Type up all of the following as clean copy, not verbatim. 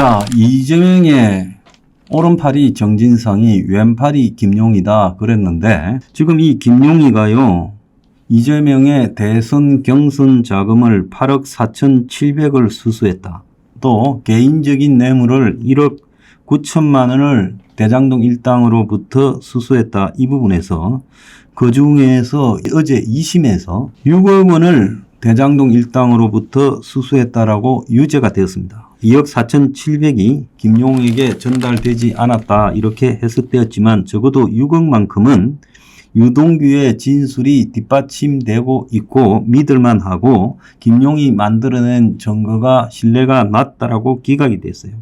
자, 이재명의 오른팔이 정진상이 왼팔이 김용이다 그랬는데 지금 이 김용이가요 이재명의 대선 경선 자금을 8억 4,700을 수수했다. 또 개인적인 뇌물을 1억 9천만 원을 대장동 일당으로부터 수수했다. 이 부분에서 그 중에서 어제 2심에서 6억 원을 대장동 일당으로부터 수수했다라고 유죄가 되었습니다. 2억 4,700이 김용에게 전달되지 않았다 이렇게 해석되었지만 적어도 6억만큼은 유동규의 진술이 뒷받침되고 있고 믿을만하고 김용이 만들어낸 증거가 신뢰가 낮다라고 기각이 됐어요.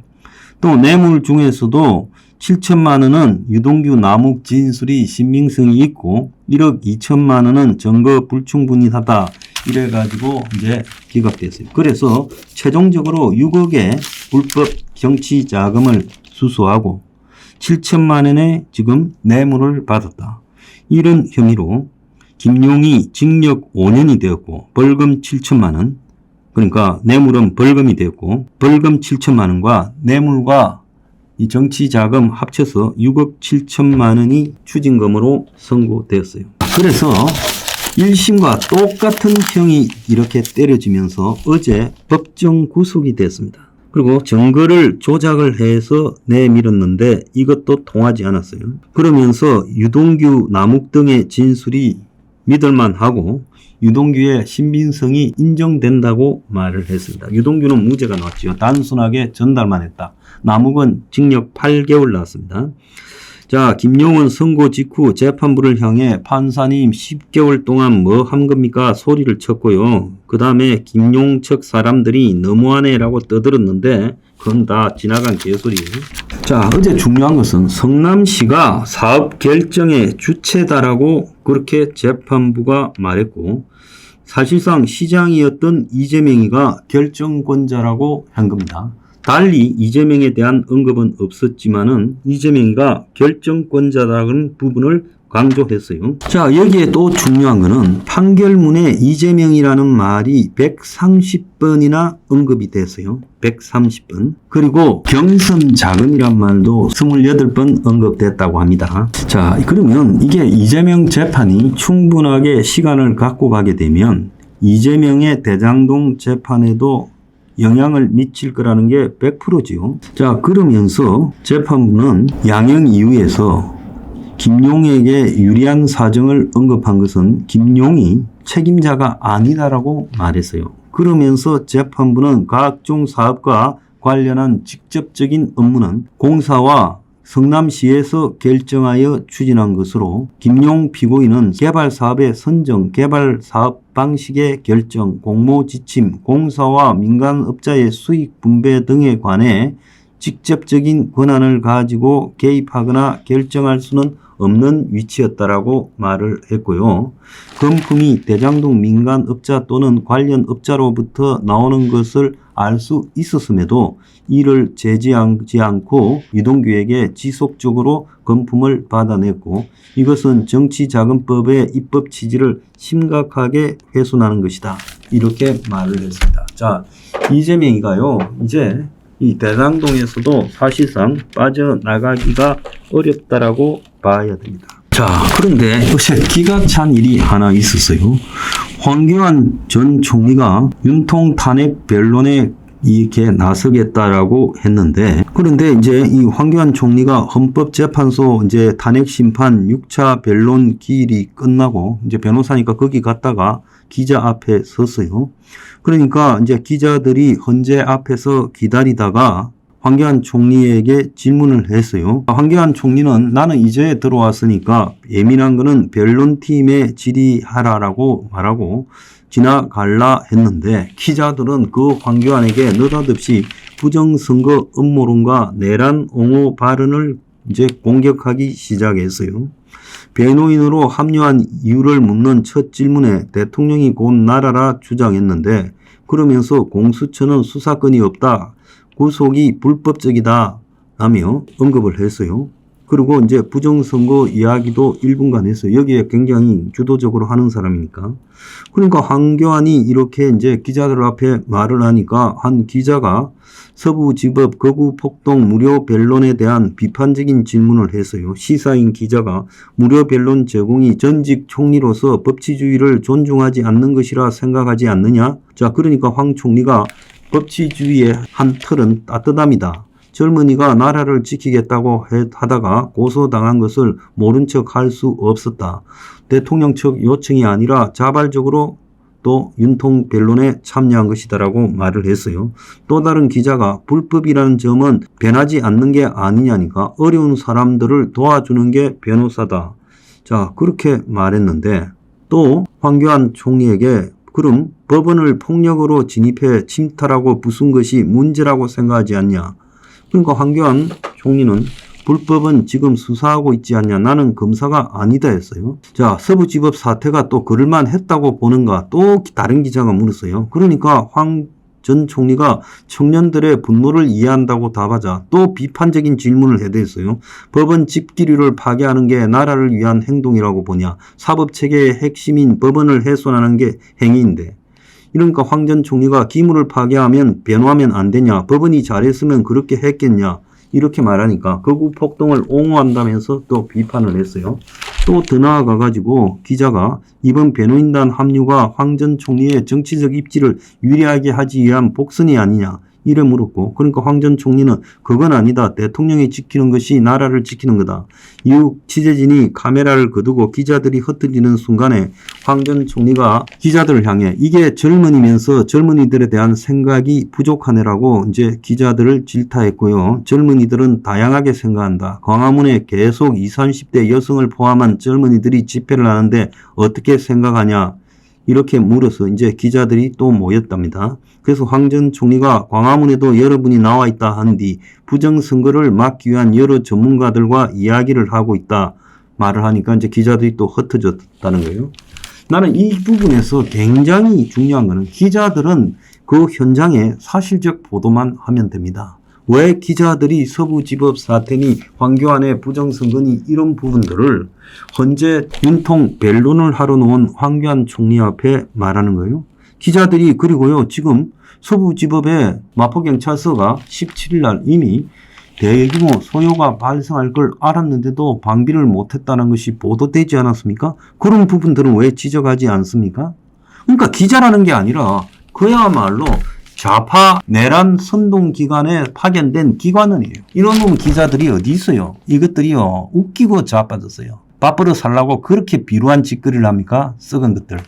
또 뇌물 중에서도 7천만 원은 유동규 남욱 진술이 신빙성이 있고 1억 2천만 원은 증거 불충분하다 이래가지고 이제 기각됐어요. 그래서 최종적으로 6억의 불법 정치 자금을 수수하고 7천만 원의 지금 뇌물을 받았다. 이런 혐의로 김용이 징역 5년이 되었고 벌금 7천만 원, 그러니까 뇌물은 벌금이 되었고 벌금 7천만 원과 뇌물과 이 정치 자금 합쳐서 6억 7천만 원이 추징금으로 선고되었어요. 그래서 1심과 똑같은 형이 이렇게 때려지면서 어제 법정 구속이 됐습니다. 그리고 증거를 조작을 해서 내밀었는데 이것도 통하지 않았어요. 그러면서 유동규 남욱 등의 진술이 믿을만하고 유동규의 신빙성이 인정된다고 말을 했습니다. 유동규는 무죄가 나왔죠. 단순하게 전달만 했다. 남욱은 징역 8개월 나왔습니다. 자, 김용은 선고 직후 재판부를 향해 판사님 10개월 동안 뭐 한 겁니까? 소리를 쳤고요. 그 다음에 김용 측 사람들이 너무하네 라고 떠들었는데 그건 다 지나간 개소리예요. 자, 어제 중요한 것은 성남시가 사업 결정의 주체다라고 그렇게 재판부가 말했고 사실상 시장이었던 이재명이가 결정권자라고 한 겁니다. 달리 이재명에 대한 언급은 없었지만은 이재명이가 결정권자라는 부분을 강조했어요. 자, 여기에 또 중요한 거는 판결문에 이재명이라는 말이 130번이나 언급이 됐어요. 130번. 그리고 경선 자금이란 말도 28번 언급됐다고 합니다. 자, 그러면 이게 이재명 재판이 충분하게 시간을 갖고 가게 되면 이재명의 대장동 재판에도 영향을 미칠 거라는 게 100%지요. 자, 그러면서 재판부는 양형 이유에서 김용에게 유리한 사정을 언급한 것은 김용이 책임자가 아니다라고 말했어요. 그러면서 재판부는 각종 사업과 관련한 직접적인 업무는 공사와 성남시에서 결정하여 추진한 것으로 김용 피고인은 개발사업의 선정, 개발사업 방식의 결정, 공모 지침, 공사와 민간업자의 수익 분배 등에 관해 직접적인 권한을 가지고 개입하거나 결정할 수는 없는 위치였다라고 말을 했고요. 건품이 대장동 민간업자 또는 관련 업자로부터 나오는 것을 알 수 있었음에도 이를 제지하지 않고 유동규에게 지속적으로 건품을 받아냈고 이것은 정치자금법의 입법 취지를 심각하게 훼손하는 것이다. 이렇게 말을 했습니다. 자, 이재명이가요 이제 이 대장동에서도 사실상 빠져나가기가 어렵다라고 봐야 됩니다. 자, 그런데 어제 기가 찬 일이 하나 있었어요. 황교안 전 총리가 윤통 탄핵 변론에 이렇게 나서겠다라고 했는데 그런데 이제 이 황교안 총리가 헌법재판소 이제 탄핵 심판 6차 변론 기일이 끝나고 이제 변호사니까 거기 갔다가 기자 앞에 섰어요. 그러니까 이제 기자들이 헌재 앞에서 기다리다가 황교안 총리에게 질문을 했어요. 황교안 총리는 나는 이제 들어왔으니까 예민한 거는 변론팀에 질의하라라고 말하고 지나갈라 했는데 기자들은 그 황교안에게 느닷없이 부정선거 음모론과 내란 옹호 발언을 이제 공격하기 시작했어요. 변호인으로 합류한 이유를 묻는 첫 질문에 대통령이 곧 나라라 주장했는데 그러면서 공수처는 수사권이 없다. 구속이 불법적이다 라며 언급을 했어요. 그리고 이제 부정선거 이야기도 1분간 했어요. 여기에 굉장히 주도적으로 하는 사람이니까. 그러니까 황교안이 이렇게 이제 기자들 앞에 말을 하니까 한 기자가 서부지법 거구폭동 무료 변론에 대한 비판적인 질문을 했어요. 시사인 기자가 무료 변론 제공이 전직 총리로서 법치주의를 존중하지 않는 것이라 생각하지 않느냐? 자, 그러니까 황 총리가 법치주의의 한 틀은 따뜻합니다. 젊은이가 나라를 지키겠다고 하다가 고소당한 것을 모른 척 할 수 없었다. 대통령 측 요청이 아니라 자발적으로 또 윤통 변론에 참여한 것이다라고 말을 했어요. 또 다른 기자가 불법이라는 점은 변하지 않는 게 아니냐니까 어려운 사람들을 도와주는 게 변호사다. 자, 그렇게 말했는데 또 황교안 총리에게 그럼 법원을 폭력으로 진입해 침탈하고 부순 것이 문제라고 생각하지 않냐. 그러니까 황교안 총리는 불법은 지금 수사하고 있지 않냐. 나는 검사가 아니다 했어요. 자, 서부지법 사태가 또 그럴만 했다고 보는가. 또 다른 기자가 물었어요. 그러니까 황 전 총리가 청년들의 분노를 이해한다고 답하자 또 비판적인 질문을 해댔어요. 법원 집기류를 파괴하는 게 나라를 위한 행동이라고 보냐. 사법체계의 핵심인 법원을 훼손하는 게 행위인데. 이러니까 황 전 총리가 기물을 파괴하면 변호하면 안 되냐. 법원이 잘했으면 그렇게 했겠냐. 이렇게 말하니까 거구폭동을 옹호한다면서 또 비판을 했어요. 또 더 나아가 가지고 기자가 이번 변호인단 합류가 황 전 총리의 정치적 입지를 유리하게 하기 위한 복선이 아니냐 이래 물었고, 그러니까 황 전 총리는 그건 아니다. 대통령이 지키는 것이 나라를 지키는 거다. 이후 취재진이 카메라를 거두고 기자들이 흩어지는 순간에 황 전 총리가 기자들을 향해 이게 젊은이면서 젊은이들에 대한 생각이 부족하네라고 이제 기자들을 질타했고요. 젊은이들은 다양하게 생각한다. 광화문에 계속 20, 30대 여성을 포함한 젊은이들이 집회를 하는데 어떻게 생각하냐. 이렇게 물어서 이제 기자들이 또 모였답니다. 그래서 황 전 총리가 광화문에도 여러분이 나와 있다 하는 뒤 부정선거를 막기 위한 여러 전문가들과 이야기를 하고 있다 말을 하니까 이제 기자들이 또 흩어졌다는 거예요. 나는 이 부분에서 굉장히 중요한 거는 기자들은 그 현장에 사실적 보도만 하면 됩니다. 왜 기자들이 서부지법 사태니 황교안의 부정선거니 이런 부분들을 현재 윤통 변론을 하러 놓은 황교안 총리 앞에 말하는 거예요. 기자들이 그리고요 지금 서부지법의 마포경찰서가 17일 날 이미 대규모 소요가 발생할 걸 알았는데도 방비를 못했다는 것이 보도되지 않았습니까? 그런 부분들은 왜 지적하지 않습니까? 그러니까 기자라는 게 아니라 그야말로 좌파 내란 선동기관에 파견된 기관원이에요. 이런 놈 기자들이 어디 있어요? 이것들이요 웃기고 자빠졌어요. 밥벌어 살라고 그렇게 비루한 짓거리를 합니까? 썩은 것들.